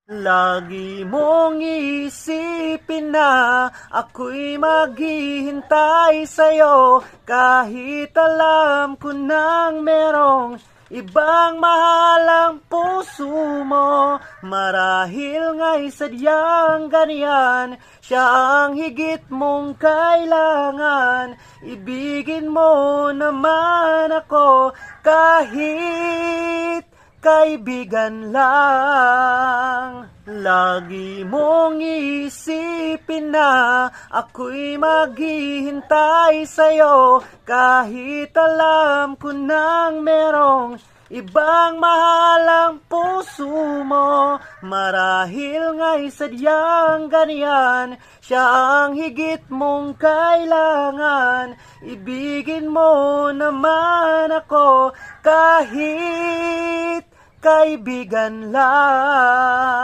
Lagi mong isipin na ako'y maghihintay sa'yo, kahit alam ko nang merong ibang mahal ang puso mo. Marahil nga'y sadyang ganyan, siya ang higit mong kailangan. Ibigin mo naman ako kahit kaibigan lang. Lagi mong isipin na ako'y maghihintay sa'yo, kahit alam ko nang merong ibang mahal ang puso mo. Marahil nga'y sadyang ganyan, siya ang higit mong kailangan. Ibigin mo naman ako kahit kaibigan lang.